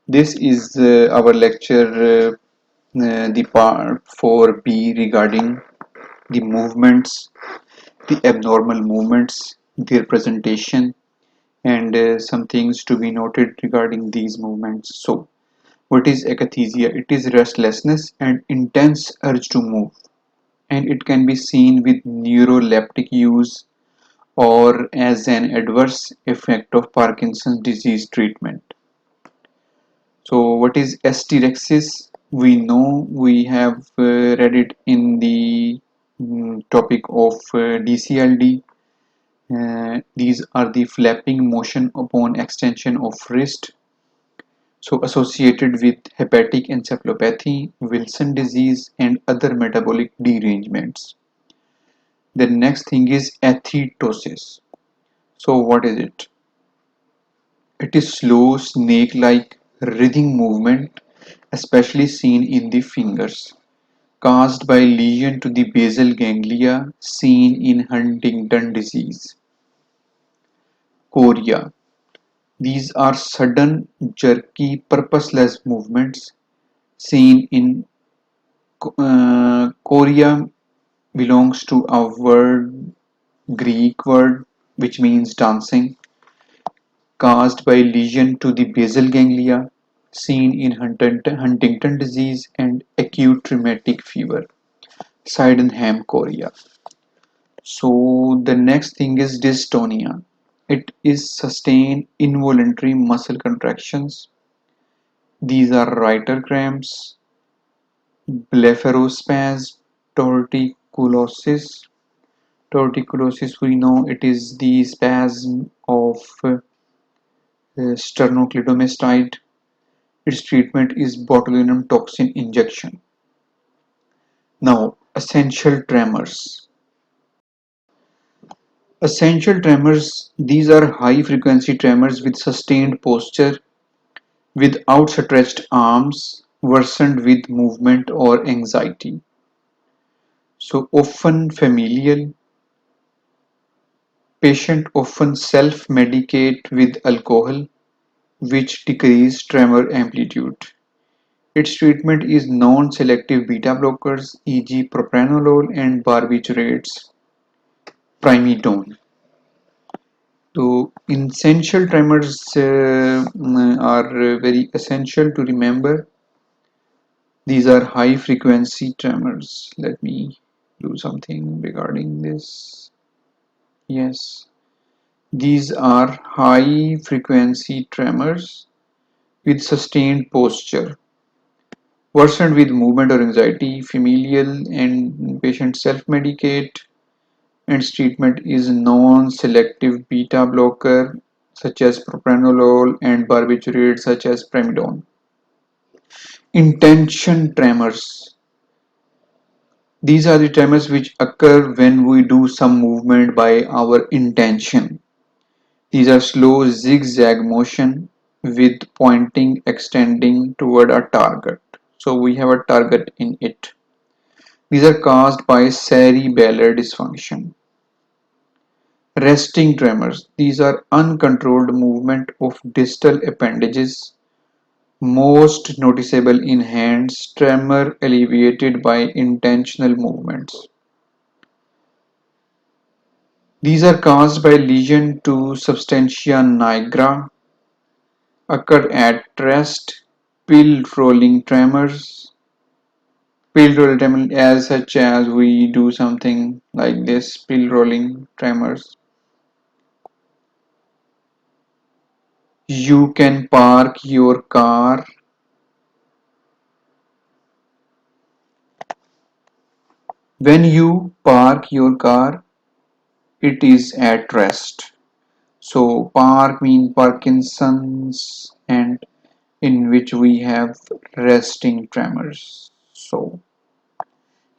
This is our lecture, the part 4B regarding the movements, the abnormal movements, their presentation, and some things to be noted regarding these movements. So, what is akathisia? It is restlessness and intense urge to move, and it can be seen with neuroleptic use or as an adverse effect of Parkinson's disease treatment. So what is S-T-rexis? We know we have read it in the topic of DCLD. These are the flapping motion upon extension of wrist. So associated with hepatic encephalopathy, Wilson disease and other metabolic derangements. The next thing is athetosis. So what is it? It is slow snake-like writhing movement, especially seen in the fingers, caused by lesion to the basal ganglia seen in Huntington disease. Chorea. These are sudden, jerky, purposeless movements seen in chorea belongs to a Greek word which means dancing, caused by lesion to the basal ganglia seen in Huntington disease and acute rheumatic fever, Sydenham chorea. So the next thing is dystonia. It is sustained involuntary muscle contractions. These are writer cramps, blepharospasm, torticollis. Torticollis, we know it is the spasm of sternocleidomastoid. Its treatment is botulinum toxin injection. Now, essential tremors. Essential tremors, these are high frequency tremors with sustained posture, with outstretched arms, worsened with movement or anxiety. So often familial, patient often self-medicate with alcohol, which decrease tremor amplitude. Its treatment is non-selective beta blockers, e.g. propranolol and barbiturates, primidone. So essential tremors are very essential to remember. These are high frequency tremors. Let me do something regarding this. Yes, these are high frequency tremors with sustained posture, worsened with movement or anxiety, familial, and patient self-medicate. Its treatment is non-selective beta blocker such as propranolol and barbiturates such as primidone. Intention tremors. These are the tremors which occur when we do some movement by our intention. These are slow zigzag motion with pointing extending toward a target. So we have a target in it. These are caused by cerebellar dysfunction. Resting tremors. These are uncontrolled movement of distal appendages, most noticeable in hands, tremor alleviated by intentional movements. These are caused by lesion to substantia nigra, occur at rest, pill rolling tremors, pill rolling tremors as such as we do something like this, pill rolling tremors. You can park your car. When you park your car, it is at rest. So park means Parkinson's and in which we have resting tremors. So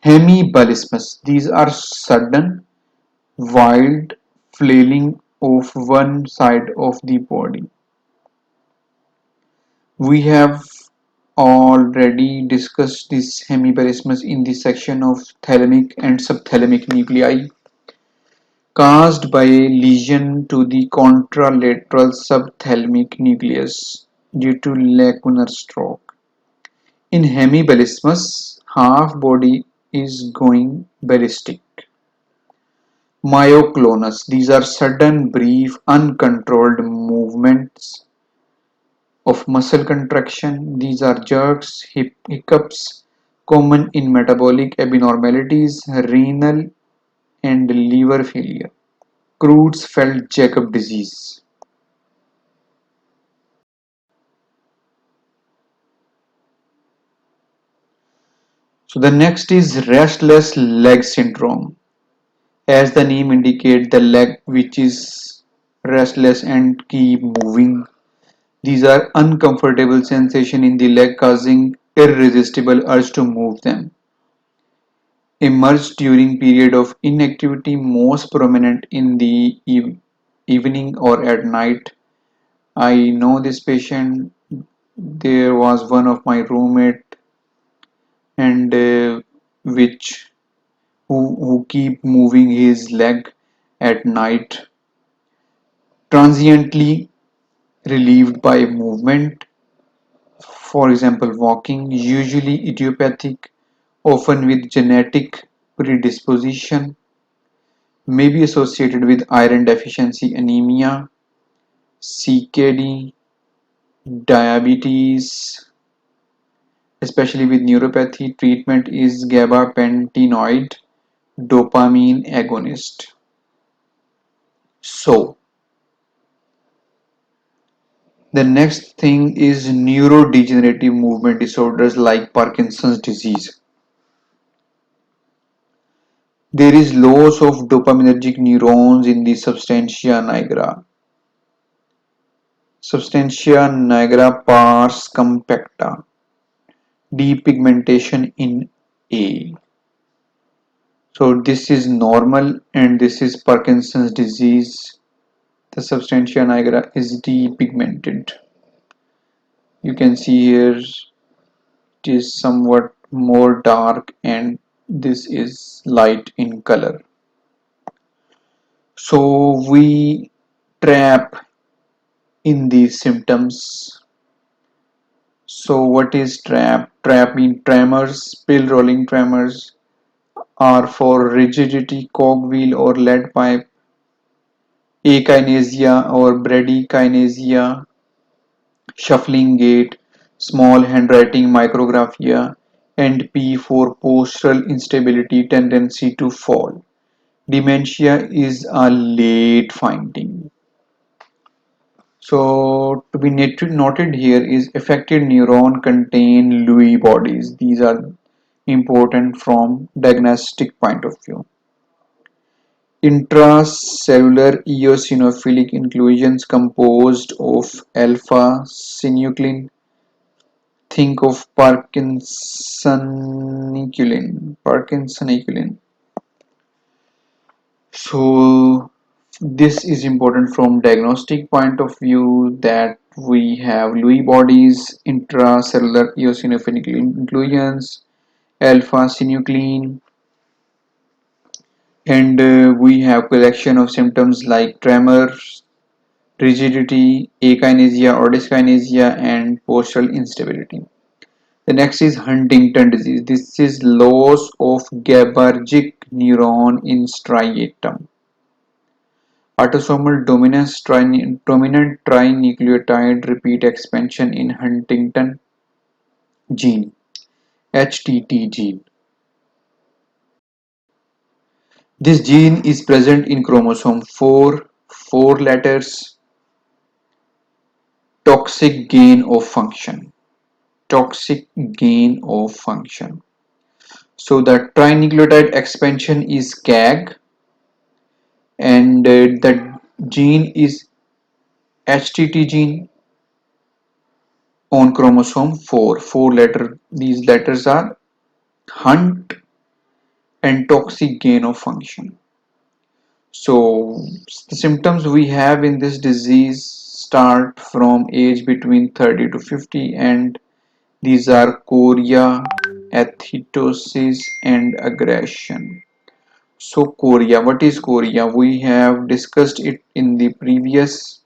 hemiballismus, these are sudden, wild flailing of one side of the body. We have already discussed this hemiballismus in the section of thalamic and subthalamic nuclei caused by a lesion to the contralateral subthalamic nucleus. due to lacunar stroke. In hemiballismus, half body is going ballistic. Myoclonus, these are sudden, brief, uncontrolled movements of muscle contraction. These are jerks, hiccups, common in metabolic abnormalities, renal and liver failure. Creutzfeldt-Jakob disease. So the next is restless leg syndrome. As the name indicates, the leg which is restless and keep moving. These are uncomfortable sensation in the leg causing irresistible urge to move them. Emerge during period of inactivity, most prominent in the evening or at night. I know this patient. There was one of my roommate and which who keep moving his leg at night, transiently relieved by movement, for example walking, usually idiopathic, often with genetic predisposition, may be associated with iron deficiency anemia, CKD, diabetes, especially with neuropathy. Treatment is gabapentinoid dopamine agonist. So the next thing is neurodegenerative movement disorders like Parkinson's disease. There is loss of dopaminergic neurons in the substantia nigra pars compacta, depigmentation in A. So this is normal and this is Parkinson's disease. The substantia nigra is depigmented. You can see here it is somewhat more dark and this is light in color. So we trap in these symptoms. So what is trap? Trap means tremors, pill rolling tremors are for rigidity, cogwheel or lead pipe, akinesia or bradykinesia, shuffling gait, small handwriting micrographia, and P for postural instability, tendency to fall. Dementia is a late finding. So to be noted here is affected neuron contain Lewy bodies. These are important from diagnostic point of view. Intracellular eosinophilic inclusions composed of alpha-synuclein. Think of Parkinsoniculin. So this is important from diagnostic point of view that we have Lewy bodies, intracellular eosinophilic inclusions, alpha-synuclein, and we have collection of symptoms like tremors, rigidity, akinesia or dyskinesia, and postural instability. The next is Huntington disease. This is loss of GABAergic neuron in striatum. Autosomal dominant trinucleotide repeat expansion in Huntington gene, HTT gene. This gene is present in chromosome 4, 4 letters, toxic gain of function. Toxic gain of function. So the trinucleotide expansion is CAG and the gene is HTT gene on chromosome 4. 4 letter. These letters are Hunt and toxic gain of function. So the symptoms we have in this disease start from age between 30 to 50 and these are chorea, athetosis and aggression. So chorea, what is chorea? We have discussed it in the previous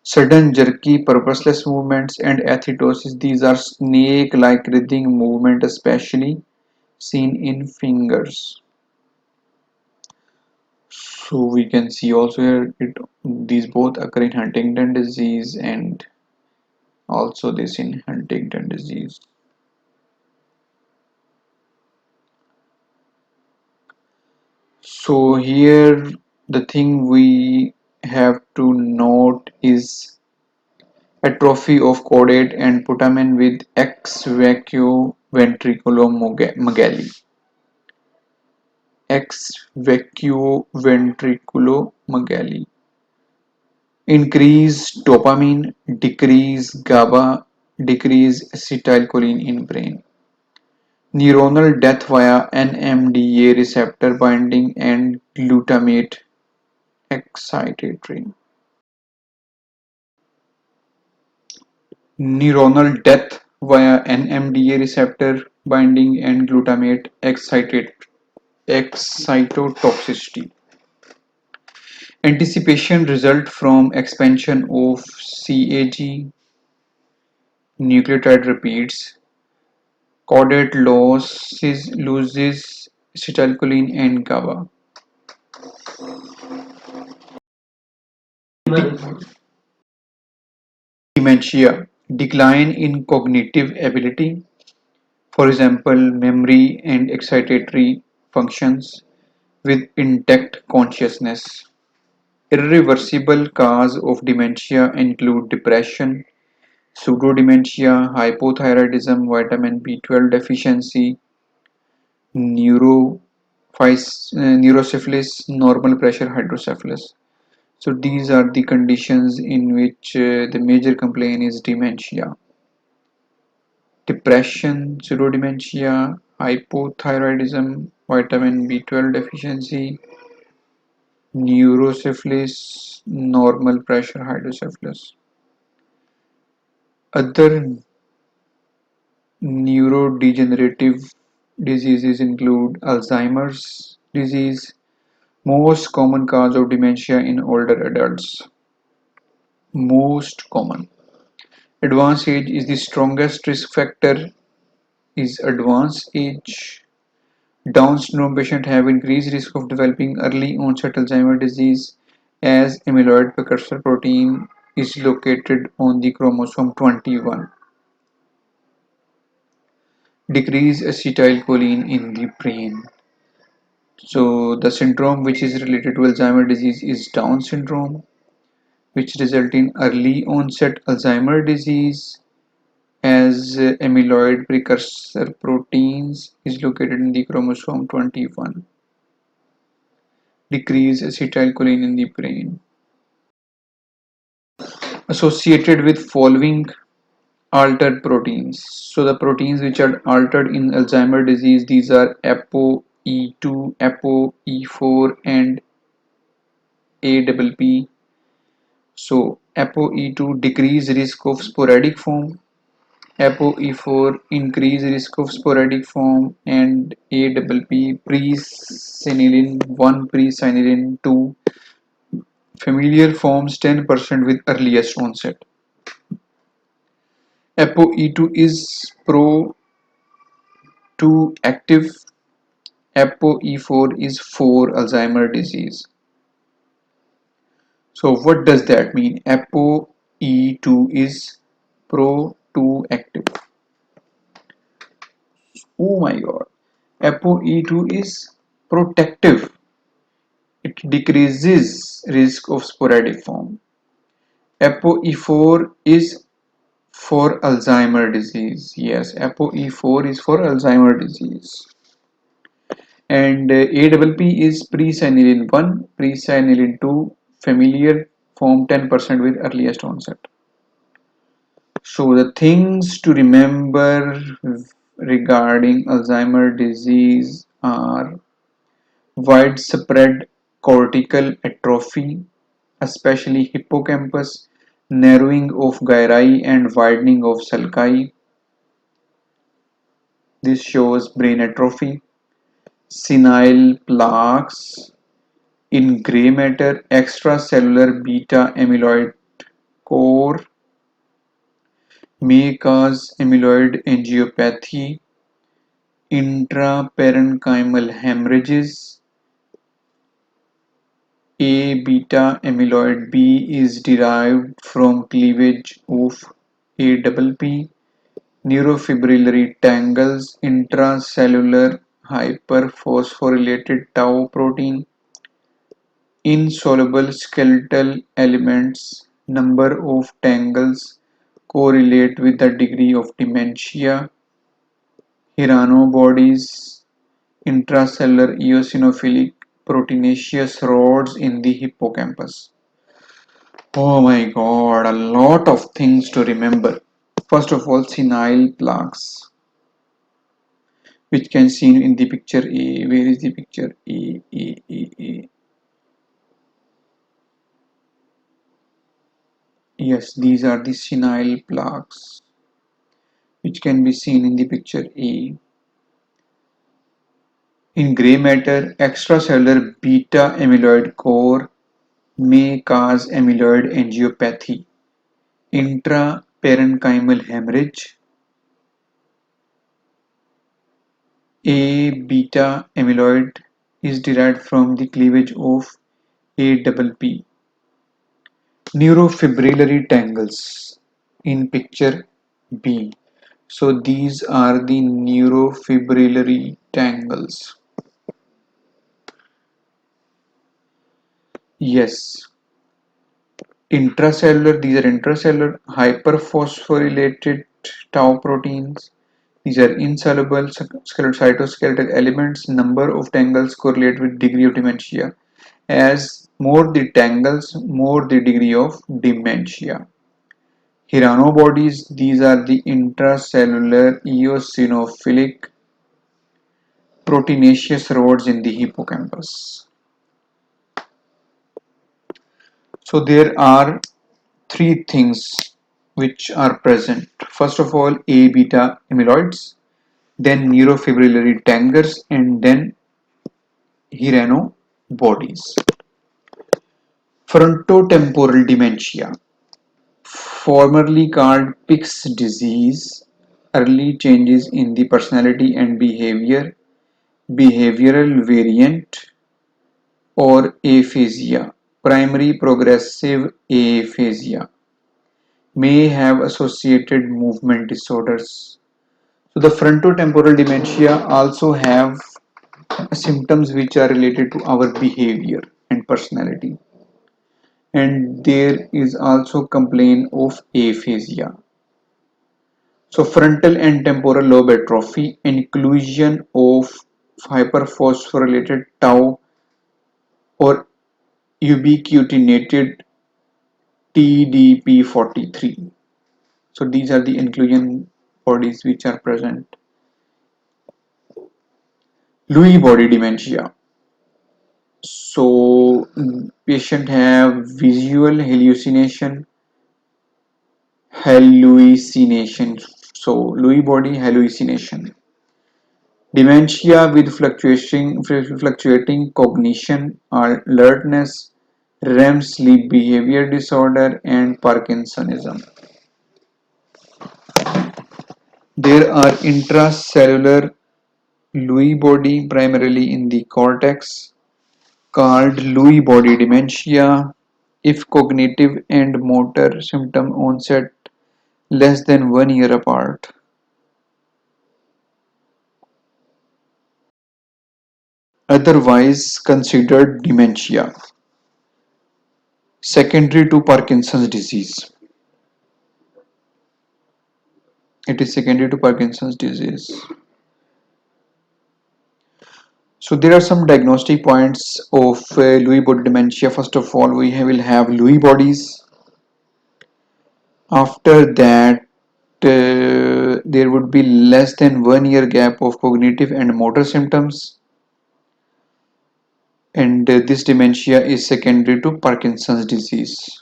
Sudden, jerky, purposeless movements, and athetosis. These are snake-like writhing movement, especially seen in fingers. So we can see also here these both occur in Huntington disease and also this in Huntington disease. So here the thing we have to note is atrophy of caudate and putamen with ex vacuo ventriculomegaly. Ex vacuo ventriculomegaly. Increase dopamine, decrease GABA, decrease acetylcholine in brain. Neuronal death via NMDA receptor binding and glutamate excitatory. Neuronal death via NMDA receptor binding and glutamate excitotoxicity. Anticipation result from expansion of CAG nucleotide repeats. Caudate loses acetylcholine and GABA. Dementia, decline in cognitive ability, for example, memory and excitatory functions with intact consciousness. Irreversible cause of dementia include depression, pseudodementia, hypothyroidism, vitamin B12 deficiency, neurosyphilis, normal pressure hydrocephalus. So these are the conditions in which the major complaint is dementia. Depression, pseudodementia, hypothyroidism, vitamin B12 deficiency, neurosyphilis, normal pressure hydrocephalus. Other neurodegenerative diseases include Alzheimer's disease, most common cause of dementia in older adults. Most common. Advanced age is the strongest risk factor is advanced age. Down syndrome patients have increased risk of developing early onset Alzheimer's disease as amyloid precursor protein is located on the chromosome 21. Decrease acetylcholine in the brain. So the syndrome which is related to Alzheimer's disease is Down syndrome, which result in early onset Alzheimer's disease as amyloid precursor proteins is located in the chromosome 21. Decrease acetylcholine in the brain. Associated with following altered proteins. So the proteins which are altered in Alzheimer's disease, these are ApoE2, ApoE4 and APP. So ApoE2 decrease risk of sporadic form, ApoE4 increase risk of sporadic form, and APP presenilin 1 presenilin 2 familiar forms 10% with earliest onset. ApoE2 is pro-2 active. ApoE4 is for Alzheimer's disease. So what does that mean? ApoE2 is pro-2 active. Oh my god. ApoE2 is protective. It decreases risk of sporadic form. ApoE4 is for Alzheimer's disease. Yes, ApoE4 is for Alzheimer's disease. And APP is presenilin 1, presenilin 2, familiar form 10% with earliest onset. So the things to remember regarding Alzheimer's disease are widespread cortical atrophy, especially hippocampus, narrowing of gyri and widening of sulci. This shows brain atrophy. Senile plaques in gray matter, extracellular beta amyloid core, may cause amyloid angiopathy, intraparenchymal hemorrhages. A beta amyloid B is derived from cleavage of APP, neurofibrillary tangles, intracellular hyperphosphorylated tau protein, insoluble skeletal elements. Number of tangles correlate with the degree of dementia. Hirano bodies, intracellular eosinophilic proteinaceous rods in the hippocampus. Oh my god, a lot of things to remember. First of all, senile plaques, which can see in the picture A. Where is the picture A? A. Yes, these are the senile plaques, which can be seen in the picture A. In gray matter, extracellular beta amyloid core may cause amyloid angiopathy, intraparenchymal hemorrhage. A beta amyloid is derived from the cleavage of APP. Neurofibrillary tangles in picture B. So these are the neurofibrillary tangles. Yes, intracellular, these are intracellular hyperphosphorylated tau proteins. These are insoluble cytoskeletal elements. Number of tangles correlate with degree of dementia. As more the tangles, more the degree of dementia. Hirano bodies, these are the intracellular eosinophilic proteinaceous rods in the hippocampus. So there are three things which are present. First of all, A beta amyloids, then neurofibrillary tangles, and then Hirano bodies. Frontotemporal dementia, formerly called Pick's disease, early changes in the personality and behavior, behavioral variant, or aphasia, primary progressive aphasia, may have associated movement disorders. So the frontotemporal dementia also have symptoms which are related to our behavior and personality. And there is also complaint of aphasia. So frontal and temporal lobe atrophy, inclusion of hyperphosphorylated tau or ubiquitinated TDP43. So these are the inclusion bodies which are present. Lewy body dementia. So patient have visual hallucination. So Lewy body hallucination. Dementia with fluctuating cognition, alertness, REM sleep behavior disorder, and Parkinsonism. There are intracellular Lewy body primarily in the cortex called Lewy body dementia if cognitive and motor symptom onset less than 1 year apart. Otherwise considered dementia. Secondary to Parkinson's disease. It is secondary to Parkinson's disease. So there are some diagnostic points of Lewy body dementia. First of all, will have Lewy bodies. After that, there would be less than 1 year gap of cognitive and motor symptoms. And this dementia is secondary to Parkinson's disease.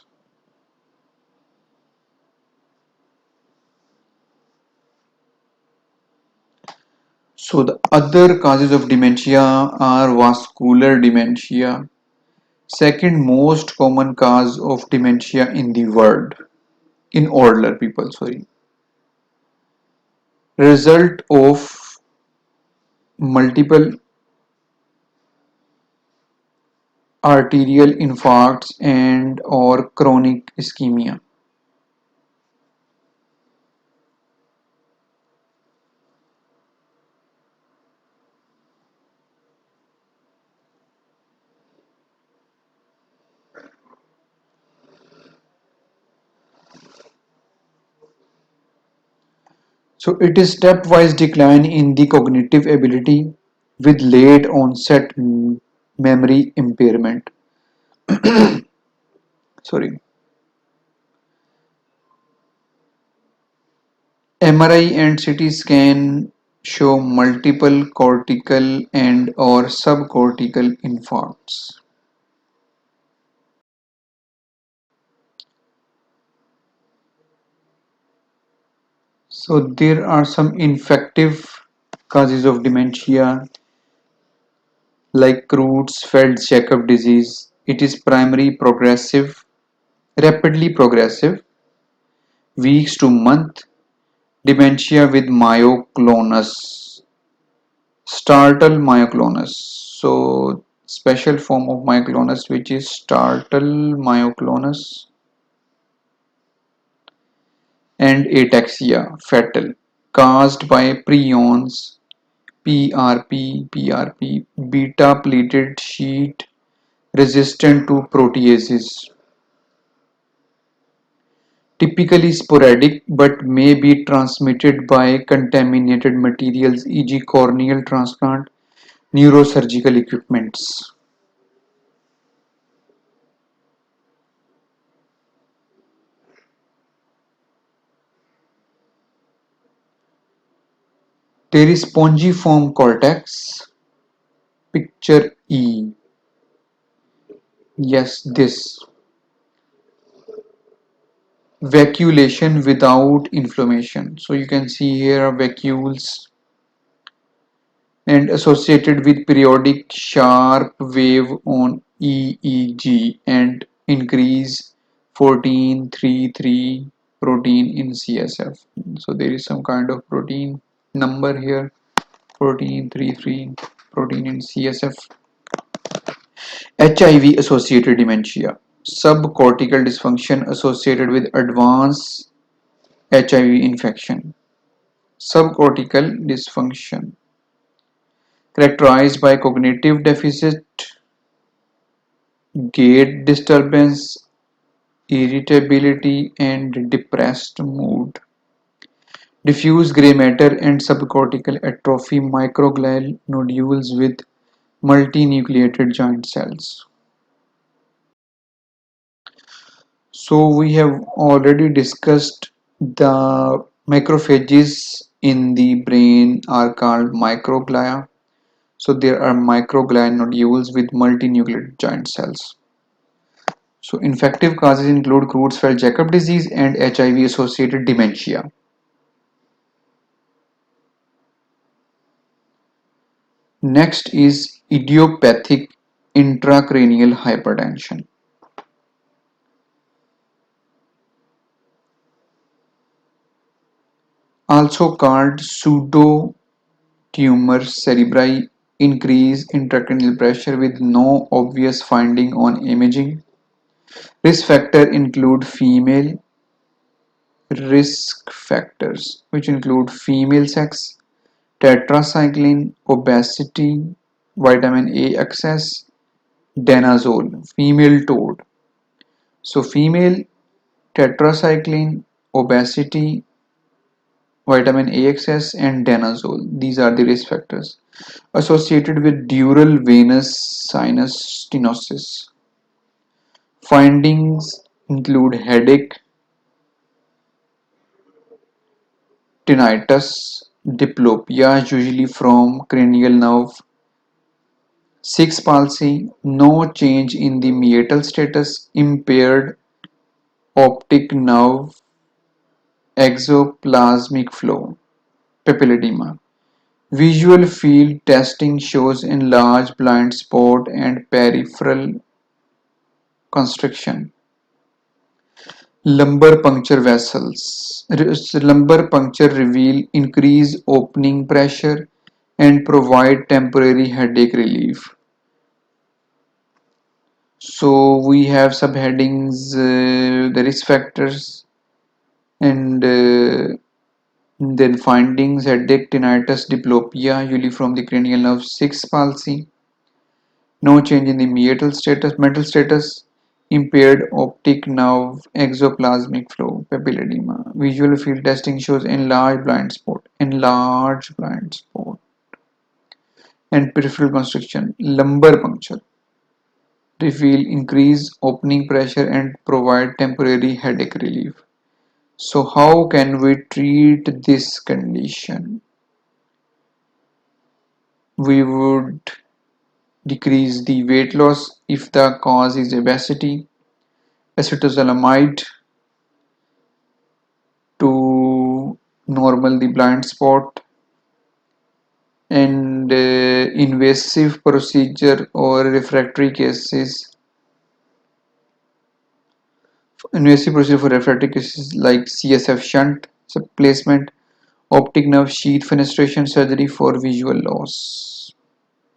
So the other causes of dementia are vascular dementia, second most common cause of dementia in the world. in older people, sorry, result of multiple arterial infarcts and or chronic ischemia. So it is stepwise decline in the cognitive ability with late onset memory impairment. Sorry. MRI and CT scan show multiple cortical and or subcortical infarcts. So there are some infective causes of dementia like Creutzfeldt-Jakob disease. It is primary progressive, rapidly progressive, weeks to month, dementia with myoclonus, startle myoclonus. So special form of myoclonus which is startle myoclonus and ataxia fatal caused by prions PRP, beta pleated sheet resistant to proteases. Typically sporadic but may be transmitted by contaminated materials e.g. corneal transplant, neurosurgical equipments. There is spongiform cortex, picture E. Yes, this. Vacuolation without inflammation. So you can see here are vacuoles and associated with periodic sharp wave on EEG and increase 14:33 protein in CSF. So there is some kind of protein number here, 14:33 protein in CSF. HIV associated dementia, subcortical dysfunction associated with advanced HIV infection. Subcortical dysfunction characterized by cognitive deficit, gait disturbance, irritability, and depressed mood. Diffuse gray matter and subcortical atrophy, microglial nodules with multinucleated giant cells. So we have already discussed the macrophages in the brain are called microglia. So there are microglial nodules with multinucleated giant cells. So infective causes include Creutzfeldt-Jakob disease and HIV-associated dementia. Next is idiopathic intracranial hypertension, also called pseudotumor cerebri, increase intracranial pressure with no obvious finding on imaging. Risk factors include female risk factors, which include female sex, tetracycline, obesity, vitamin A excess, danazole, female toad. So female tetracycline, obesity, vitamin A excess and danazole. These are the risk factors associated with dural venous sinus stenosis. Findings include headache, tinnitus, diplopia usually from cranial nerve, 6 palsy, no change in the meatal status, impaired optic nerve, exoplasmic flow, papilledema. Visual field testing shows enlarged blind spot and peripheral constriction. Lumbar puncture vessels. Lumbar puncture reveal increase opening pressure and provide temporary headache relief. So we have subheadings, the risk factors, and then findings: headache, tinnitus, diplopia, usually from the cranial nerve 6 palsy, no change in the mental status, impaired optic nerve, exoplasmic flow, papilledema. Visual field testing shows enlarged blind spot, and peripheral constriction. Lumbar puncture reveal increased opening pressure and provide temporary headache relief. So how can we treat this condition? We would decrease the weight loss if the cause is obesity, acetazolamide to normal the blind spot, and invasive procedure or invasive procedure for refractory cases like CSF shunt placement, optic nerve sheath fenestration surgery for visual loss.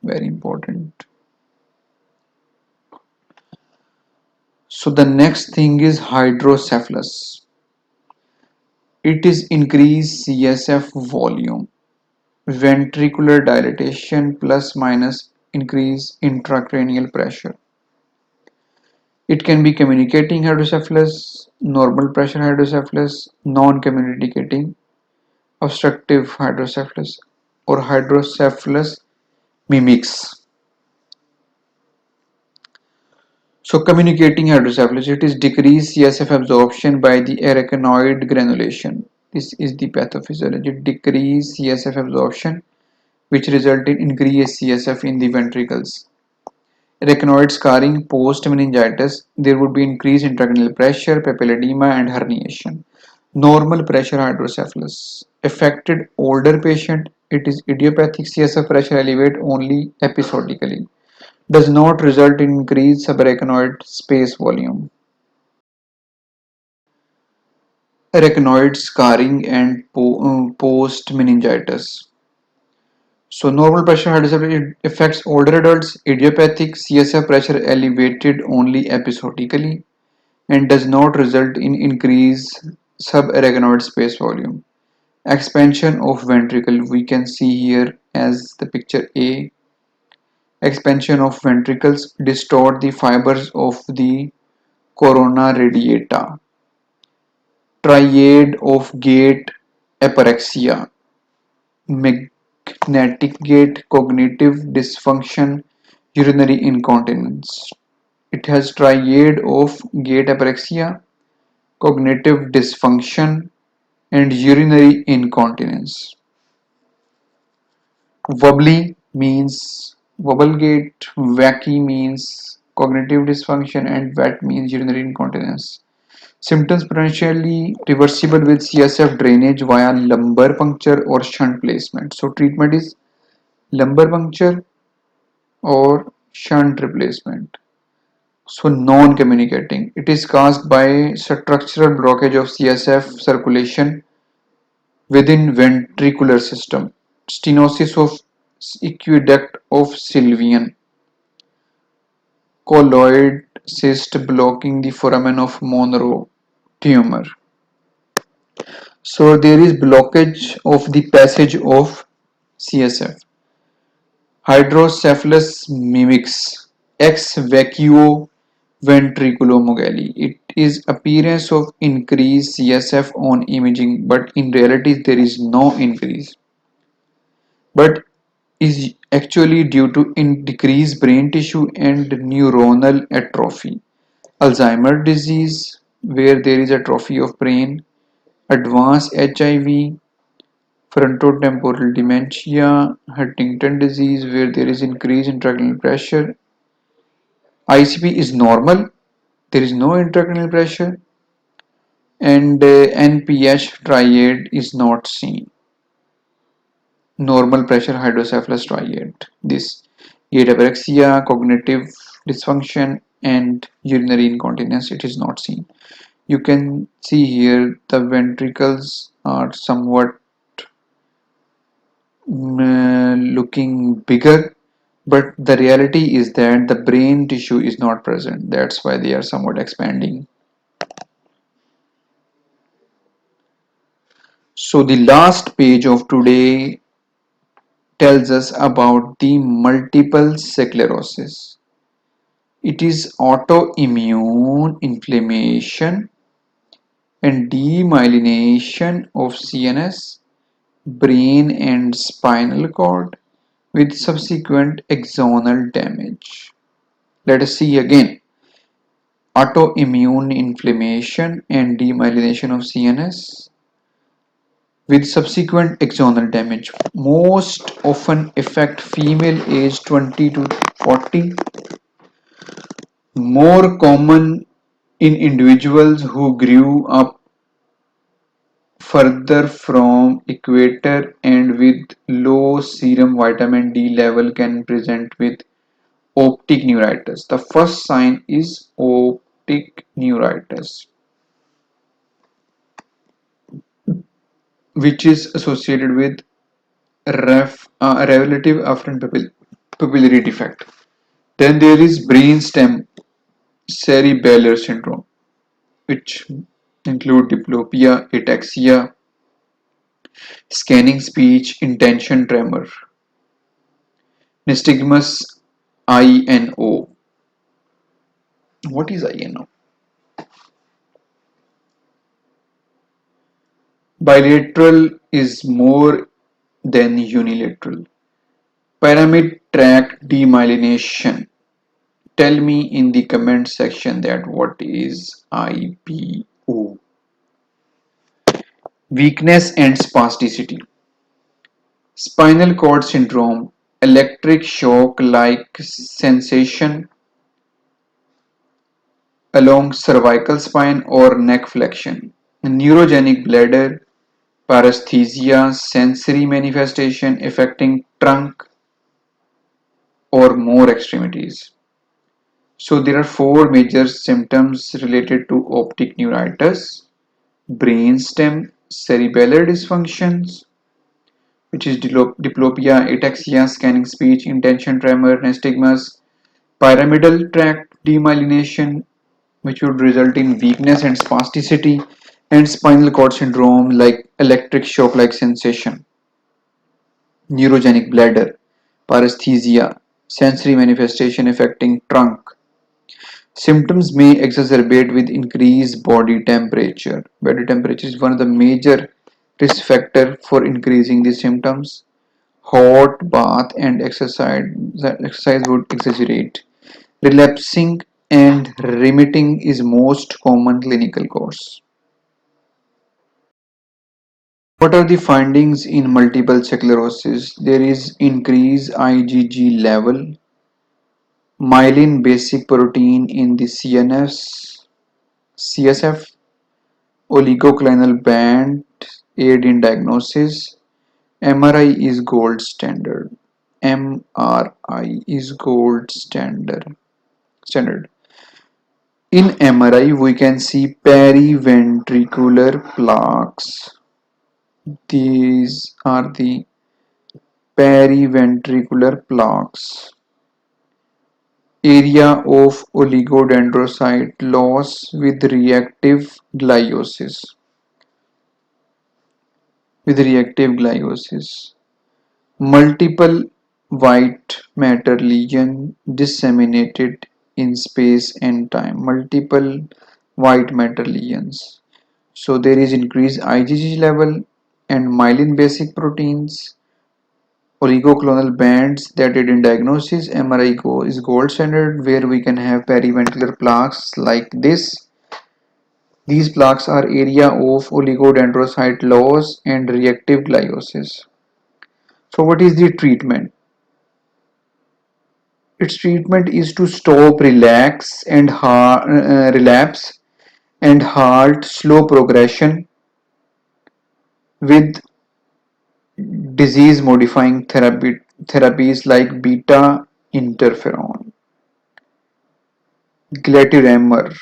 Very important. So the next thing is hydrocephalus. It is increased CSF volume, ventricular dilatation plus minus increase intracranial pressure. It can be communicating hydrocephalus, normal pressure hydrocephalus, non-communicating obstructive hydrocephalus, or hydrocephalus mimics. So communicating hydrocephalus, it is decreased CSF absorption by the arachnoid granulation. This is the pathophysiology. Decreased CSF absorption which result in increased CSF in the ventricles. Arachnoid scarring post-meningitis, there would be increased intracranial pressure, papilledema and herniation. Normal pressure hydrocephalus. Affected older patient, it is idiopathic CSF pressure elevate only episodically. Does not result in increased subarachnoid space volume. Arachnoid scarring and post-meningitis. So normal pressure hydrocephalus affects older adults, idiopathic CSF pressure elevated only episodically and does not result in increased subarachnoid space volume. Expansion of ventricle, we can see here as the picture A. Expansion of ventricles distort the fibers of the corona radiata. Triad of gait apraxia, magnetic gait, cognitive dysfunction, urinary incontinence. It has triad of gait apraxia, cognitive dysfunction, and urinary incontinence. Wobbly means wobble gait, wacky means cognitive dysfunction, and wet means urinary incontinence. Symptoms potentially reversible with CSF drainage via lumbar puncture or shunt placement. So treatment is lumbar puncture or shunt replacement. So non-communicating. It is caused by structural blockage of CSF circulation within ventricular system. Stenosis of aqueduct of Sylvian. Colloid cyst blocking the foramen of Monroe. Tumor. So there is blockage of the passage of CSF. Hydrocephalus mimics ex vacuo ventriculomegaly. It is appearance of increased CSF on imaging, but in reality there is no increase, but is actually due to decreased brain tissue and neuronal atrophy. Alzheimer disease, where there is atrophy of brain, advanced HIV, frontotemporal dementia, Huntington disease, where there is increase in intracranial pressure. ICP is normal, there is no intracranial pressure, and NPH triad is not seen. Normal pressure hydrocephalus triad. This atapraxia, cognitive dysfunction, and urinary incontinence, it is not seen. You can see here the ventricles are somewhat looking bigger, but the reality is that the brain tissue is not present. That's why they are somewhat expanding. So the last page of today tells us about the multiple sclerosis. It is autoimmune inflammation and demyelination of CNS, brain and spinal cord with subsequent axonal damage. Let us see again. Autoimmune inflammation and demyelination of CNS with subsequent axonal damage most often affect female age 20 to 40, more common in individuals who grew up further from equator and with low serum vitamin D level can present with optic neuritis. The first sign is optic neuritis, which is associated with relative afferent pupillary defect. Then there is brainstem cerebellar syndrome, which include diplopia, ataxia, scanning speech, intention tremor, nystagmus, INO. What is INO? Bilateral is more than unilateral. Pyramid tract demyelination. Tell me in the comment section that what is IPO. Weakness and spasticity. Spinal cord syndrome, electric shock like sensation along cervical spine or neck flexion. Neurogenic bladder, paresthesia, sensory manifestation affecting trunk or more extremities. So there are four major symptoms related to optic neuritis: brainstem cerebellar dysfunctions, which is diplopia, ataxia, scanning speech, intention tremor, nystagmus; pyramidal tract demyelination, which would result in weakness and spasticity; and spinal cord syndrome like electric shock like sensation; neurogenic bladder, paresthesia, sensory manifestation affecting trunk. Symptoms may exacerbate with increased body temperature. Body temperature is one of the major risk factors for increasing the symptoms. Hot bath and exercise would exaggerate. Relapsing and remitting is most common clinical course. What are the findings in multiple sclerosis? There is increased IgG level, myelin basic protein in the CSF, oligoclinal band aid in diagnosis. MRI is gold standard. MRI is gold standard. In MRI, we can see periventricular plaques. These are the periventricular plaques. Area of oligodendrocyte loss with reactive gliosis. Multiple white matter lesion disseminated in space and time. Multiple white matter lesions. So there is increased IgG level and myelin basic proteins, oligoclonal bands that aid in diagnosis. MRI is gold standard where we can have periventricular plaques like this. These plaques are area of oligodendrocyte loss and reactive gliosis. So what is the treatment? Its treatment is to stop relapse and halt slow progression with disease modifying therapies like beta interferon, glatiramar,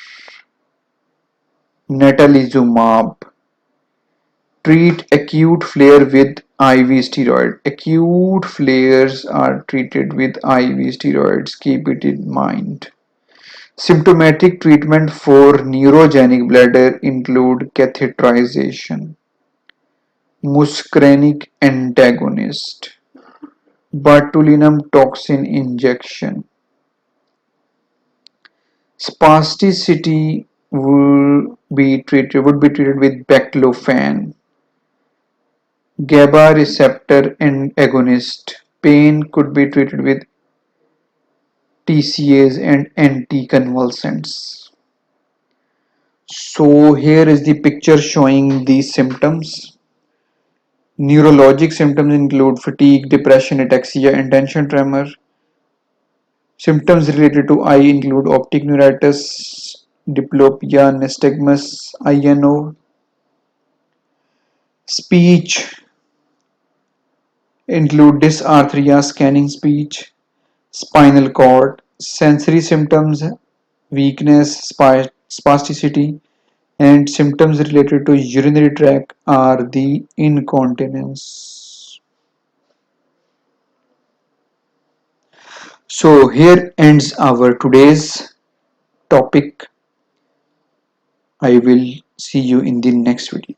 natalizumab. Treat acute flare with IV steroid. Acute flares are treated with IV steroids. Keep it in mind. Symptomatic treatment for neurogenic bladder include catheterization, muscarinic antagonist, botulinum toxin injection. Spasticity would be treated with baclofen, GABA receptor agonist. Pain could be treated with TCAs and anticonvulsants. So here is the picture showing these symptoms. Neurologic symptoms include fatigue, depression, ataxia, and tension tremor. Symptoms related to eye include optic neuritis, diplopia, nystagmus, INO. Speech include dysarthria, scanning speech, spinal cord. Sensory symptoms, weakness, spasticity, and symptoms related to urinary tract are the incontinence. So here ends our today's topic. I will see you in the next video.